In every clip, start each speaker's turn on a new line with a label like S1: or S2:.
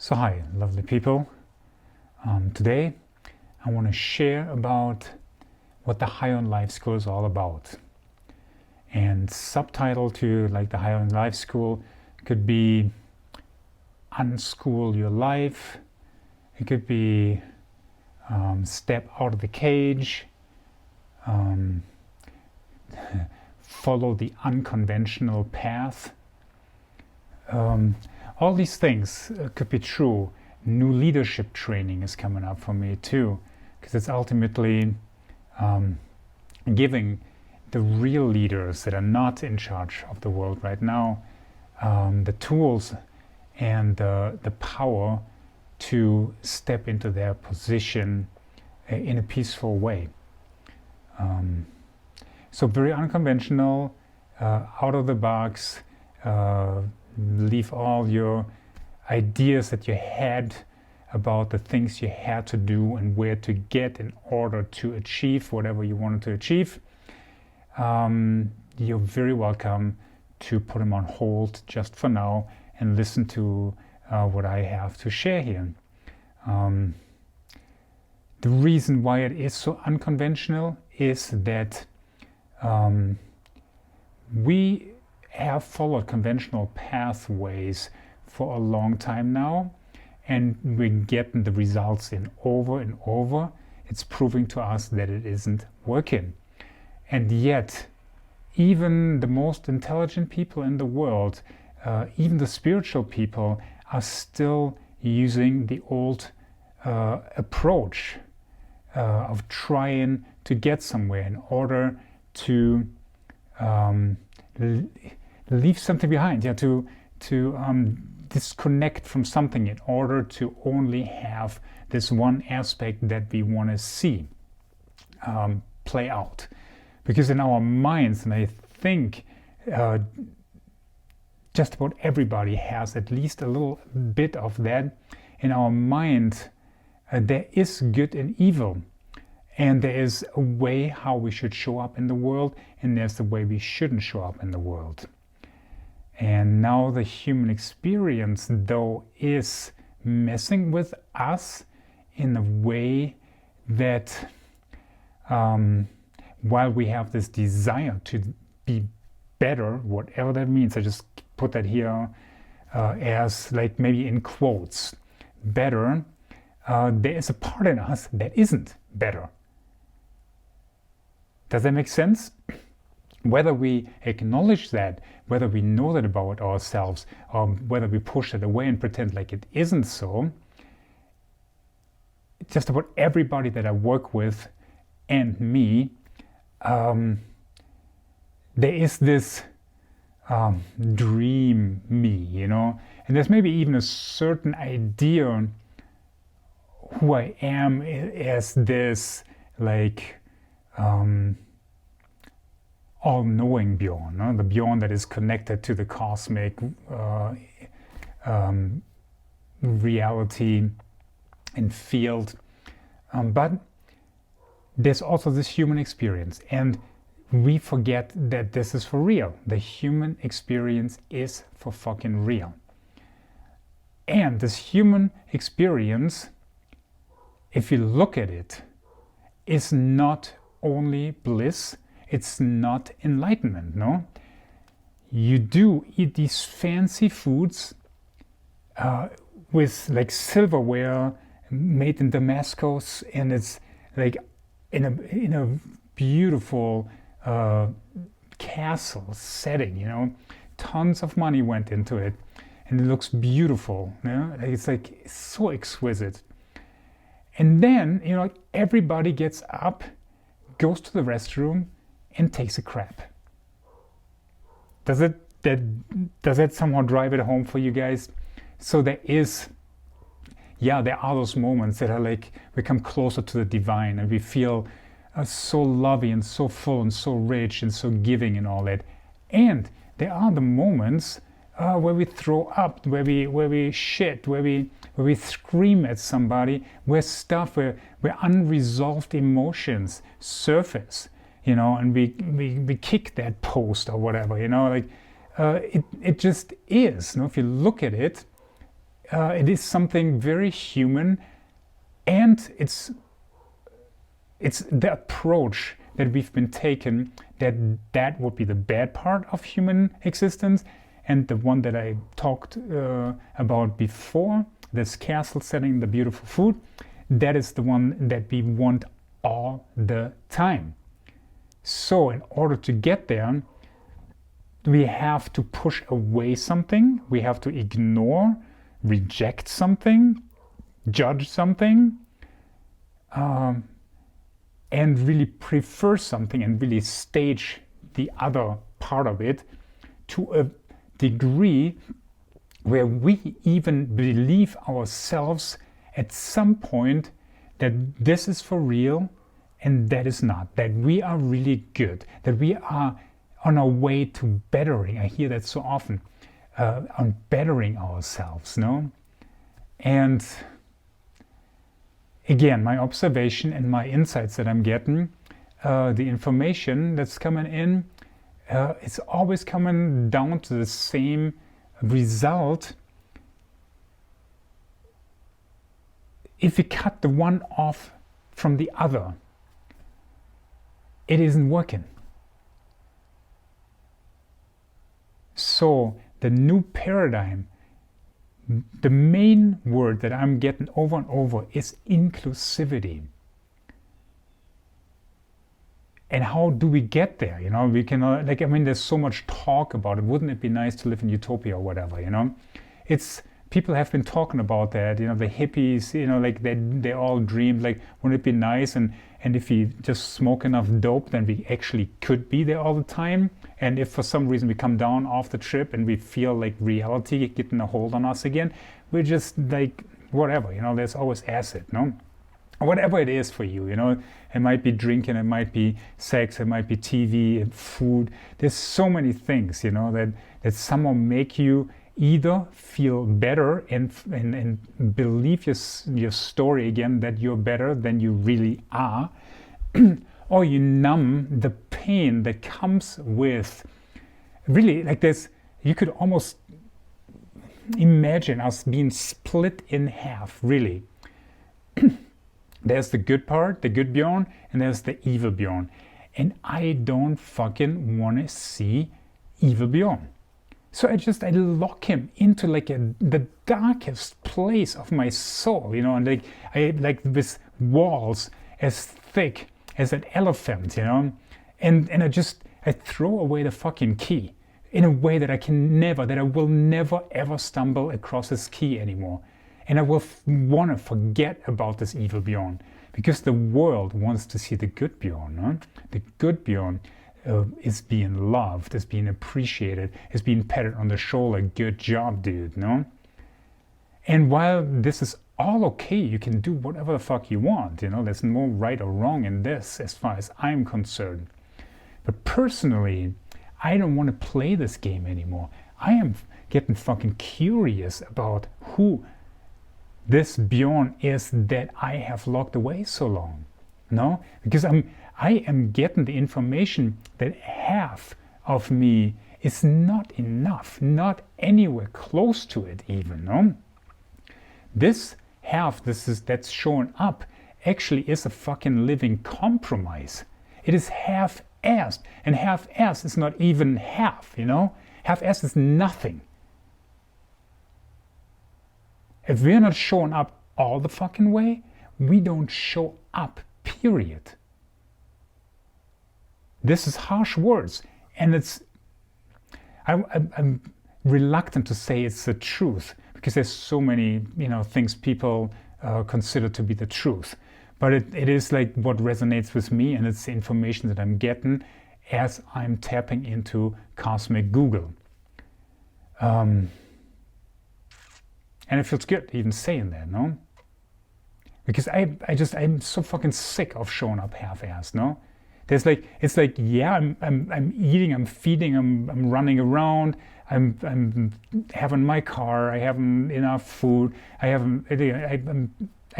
S1: So hi, lovely people. Today I want to share about what the High on Life School is all about. And subtitle to like the High on Life School could be Unschool Your Life. It could be Step Out of the Cage. Um, Follow the Unconventional Path. All these things could be true. New leadership training is coming up for me too, because it's ultimately giving the real leaders that are not in charge of the world right now the tools and the power to step into their position in a peaceful way. So very unconventional, out of the box, leave all your ideas that you had about the things you had to do and where to get in order to achieve whatever you wanted to achieve. You're very welcome to put them on hold just for now and listen to what I have to share here. The reason why it is so unconventional is that we have followed conventional pathways for a long time now, and we're getting the results in over and over. It's proving to us that it isn't working. And yet, even the most intelligent people in the world, even the spiritual people, are still using the old approach of trying to get somewhere in order to leave something behind, to disconnect from something in order to only have this one aspect that we want to see play out. Because in our minds, and I think just about everybody has at least a little bit of that in our mind, there is good and evil. And there is a way how we should show up in the world, and there's the way we shouldn't show up in the world. And now the human experience, though, is messing with us in a way that while we have this desire to be better, whatever that means, I just put that here as like maybe in quotes, better, there is a part in us that isn't better. Does that make sense? Whether we acknowledge that, whether we know that about ourselves, or whether we push it away and pretend like it isn't so, just about everybody that I work with and me, there is this dream me, and there's maybe even a certain idea who I am as this like all-knowing Bjorn, the Bjorn that is connected to the cosmic reality and field. But there's also this human experience, and we forget that this is for real. The human experience is for fucking real. And this human experience, if you look at it, is not only bliss, it's not enlightenment, no? You do eat these fancy foods with like silverware made in Damascus, and it's like in a beautiful castle setting, tons of money went into it, and it looks beautiful, it's like so exquisite. And then, everybody gets up, goes to the restroom, and takes a crap. Does that somehow drive it home for you guys? So there are those moments that are like we come closer to the divine, and we feel so loving and so full and so rich and so giving and all that. And there are the moments where we throw up, where we shit, where we scream at somebody, where unresolved emotions surface, and we kick that post or whatever, it just is. If you look at it, it is something very human, and it's the approach that we've been taken, that would be the bad part of human existence, and the one that I talked about before, the castle setting, the beautiful food, that is the one that we want all the time. So in order to get there, we have to push away something, we have to ignore, reject something, judge something, and really prefer something, and really stage the other part of it to a degree where we even believe ourselves at some point that this is for real and that is not, that we are really good, that we are on our way to bettering. I hear that so often, on bettering ourselves, no? And again, my observation and my insights that I'm getting, the information that's coming in, it's always coming down to the same result. If we cut the one off from the other, it isn't working. So the new paradigm, the main word that I'm getting over and over is inclusivity. And how do we get there? You know, we can, like, I mean, there's so much talk about it. Wouldn't it be nice to live in utopia or whatever, you know? It's, people have been talking about that, you know, the hippies, you know, like they all dreamed, like, wouldn't it be nice? And if we just smoke enough dope, then we actually could be there all the time. And if for some reason we come down off the trip and we feel like reality getting a hold on us again, we're just like, whatever, you know, there's always acid, no? Whatever it is for you, you know, it might be drinking, it might be sex, it might be TV, food. There's so many things, you know, that somehow make you either feel better and believe your story again that you're better than you really are, or you numb the pain that comes with, really, like this, you could almost imagine us being split in half, really. There's the good part, the good Bjorn, and there's the evil Bjorn. And I don't fucking want to see evil Bjorn. So I lock him into like the darkest place of my soul, you know, and like with walls as thick as an elephant, you know, and I throw away the fucking key in a way that I will never ever stumble across this key anymore. And I will want to forget about this evil Bjorn, because the world wants to see the good Bjorn. No? The good Bjorn is being loved, is being appreciated, is being patted on the shoulder. Good job, dude. No. And while this is all okay, you can do whatever the fuck you want. You know, there's no right or wrong in this, as far as I'm concerned. But personally, I don't want to play this game anymore. I am getting fucking curious about who this Bjorn is that I have locked away so long. No? Because I am getting the information that half of me is not enough, not anywhere close to it even, no? This half that's showing up actually is a fucking living compromise. It is half-assed, and half-assed is not even half, you know? Half-assed is nothing. If we're not showing up all the fucking way, we don't show up, period. This is harsh words, and I'm reluctant to say it's the truth, because there's so many, you know, things people consider to be the truth. But it is like what resonates with me, and it's the information that I'm getting as I'm tapping into cosmic Google. And it feels good even saying that, no? Because I'm so fucking sick of showing up half-assed, no? It's like, yeah, I'm eating, I'm feeding, I'm running around, I'm having my car, I have enough food, I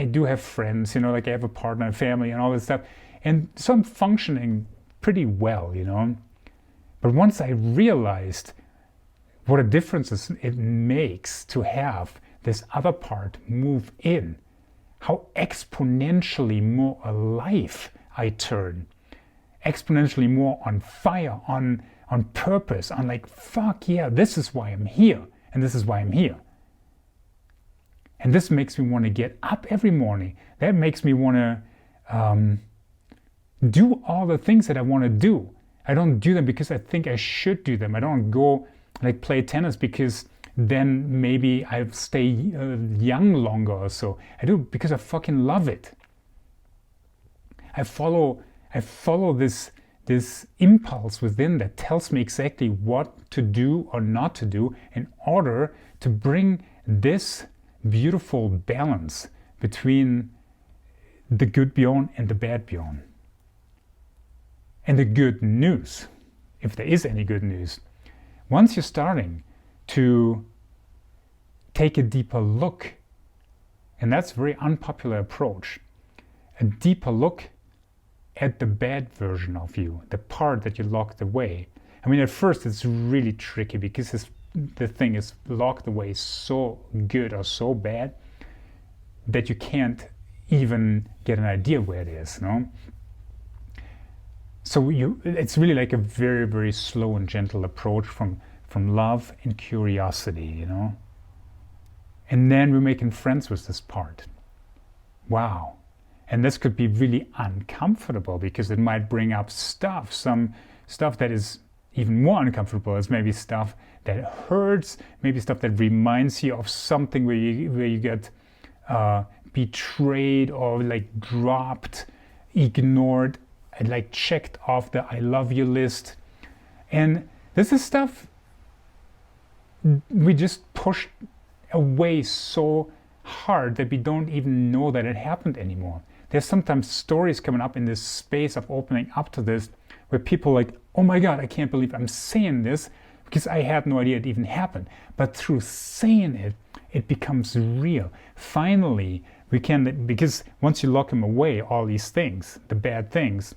S1: do have friends, you know, like I have a partner, a family, and all this stuff, and so I'm functioning pretty well, you know. But once I realized what a difference it makes to have this other part move in, how exponentially more alive I turn, exponentially more on fire, on purpose, on like, fuck yeah, this is why I'm here, and this is why I'm here. And this makes me want to get up every morning. That makes me want to do all the things that I want to do. I don't do them because I think I should do them. I don't go like play tennis because then maybe I stay young longer or so. I do it because I fucking love it. I follow this impulse within that tells me exactly what to do or not to do in order to bring this beautiful balance between the good Bjorn and the bad Bjorn. And the good news, if there is any good news, once you're starting to take a deeper look, and that's a very unpopular approach, a deeper look at the bad version of you, the part that you locked away. I mean, at first it's really tricky because the thing is locked away so good or so bad that you can't even get an idea where it is, no? So it's really like a very, very slow and gentle approach from love and curiosity, you know? And then we're making friends with this part. Wow. And this could be really uncomfortable because it might bring up some stuff that is even more uncomfortable. It's maybe stuff that hurts, maybe stuff that reminds you of something where you get betrayed or like dropped, ignored, and like checked off the I love you list. And this is stuff we just pushed away so hard that we don't even know that it happened anymore. There's sometimes stories coming up in this space of opening up to this where people are like, oh my God, I can't believe I'm saying this because I had no idea it even happened. But through saying it, it becomes real. Finally, we can, because once you lock them away, all these things, the bad things,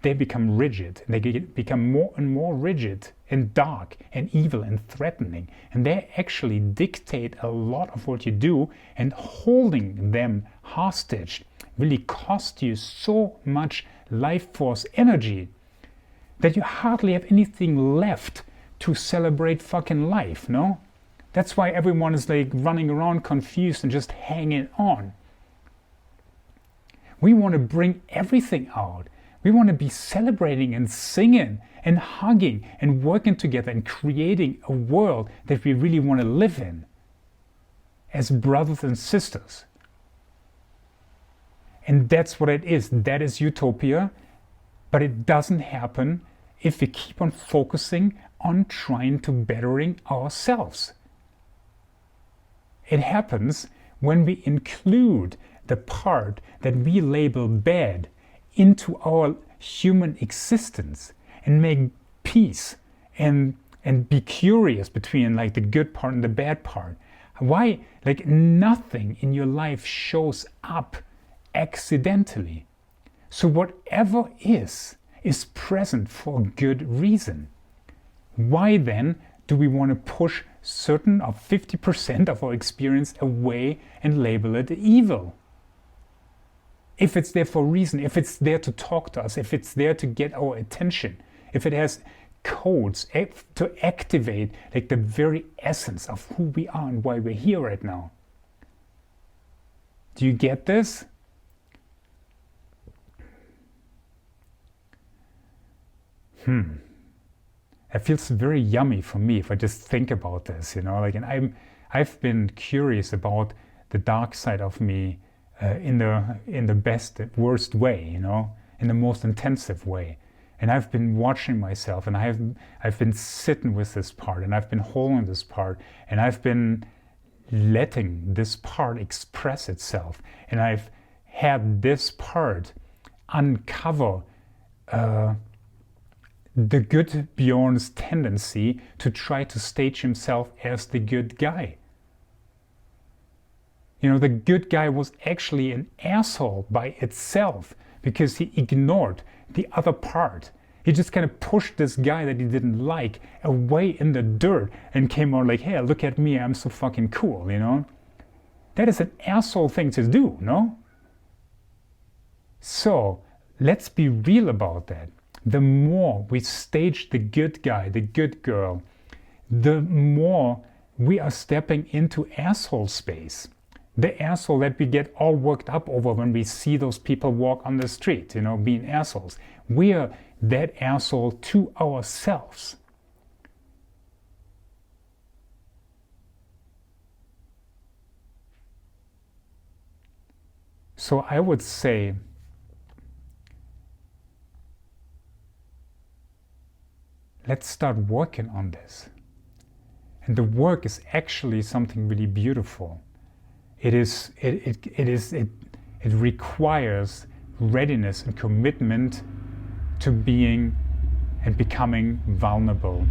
S1: they become rigid. They become more and more rigid and dark and evil and threatening. And they actually dictate a lot of what you do, and holding them hostage really cost you so much life force energy that you hardly have anything left to celebrate fucking life, no? That's why everyone is like running around confused and just hanging on. We want to bring everything out. We want to be celebrating and singing and hugging and working together and creating a world that we really want to live in as brothers and sisters. And that's what it is. That is utopia. But it doesn't happen if we keep on focusing on trying to bettering ourselves. It happens when we include the part that we label bad into our human existence and make peace and be curious between like the good part and the bad part. Why? Like nothing in your life shows up accidentally. So whatever is present for a good reason. Why then do we want to push certain of 50% of our experience away and label it evil? If it's there for a reason, if it's there to talk to us, if it's there to get our attention, if it has codes to activate like the very essence of who we are and why we're here right now. Do you get this? It feels very yummy for me if I just think about this, you know, like, and I've been curious about the dark side of me in the best, worst way, you know, in the most intensive way. And I've been watching myself, and I've been sitting with this part, and I've been holding this part, and I've been letting this part express itself, and I've had this part uncover the good Bjorn's tendency to try to stage himself as the good guy. You know, the good guy was actually an asshole by itself because he ignored the other part. He just kind of pushed this guy that he didn't like away in the dirt and came out like, hey, look at me, I'm so fucking cool, you know? That is an asshole thing to do, no? So let's be real about that. The more we stage the good guy, the good girl, the more we are stepping into asshole space. The asshole that we get all worked up over when we see those people walk on the street, being assholes. We are that asshole to ourselves. So I would say, let's start working on this. And the work is actually something really beautiful. It requires readiness and commitment to being and becoming vulnerable.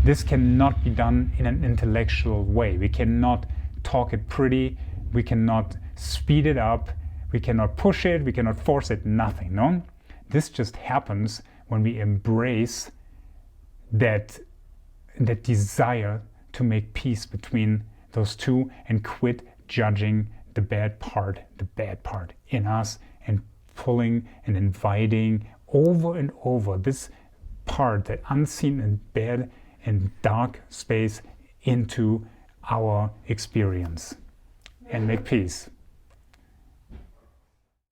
S1: This cannot be done in an intellectual way. We cannot talk it pretty. We cannot speed it up. We cannot push it. We cannot force it. Nothing. No, this just happens when we embrace that desire to make peace between those two and quit judging the bad part in us, and pulling and inviting over and over this part, that unseen and bad and dark space, into our experience, and make peace.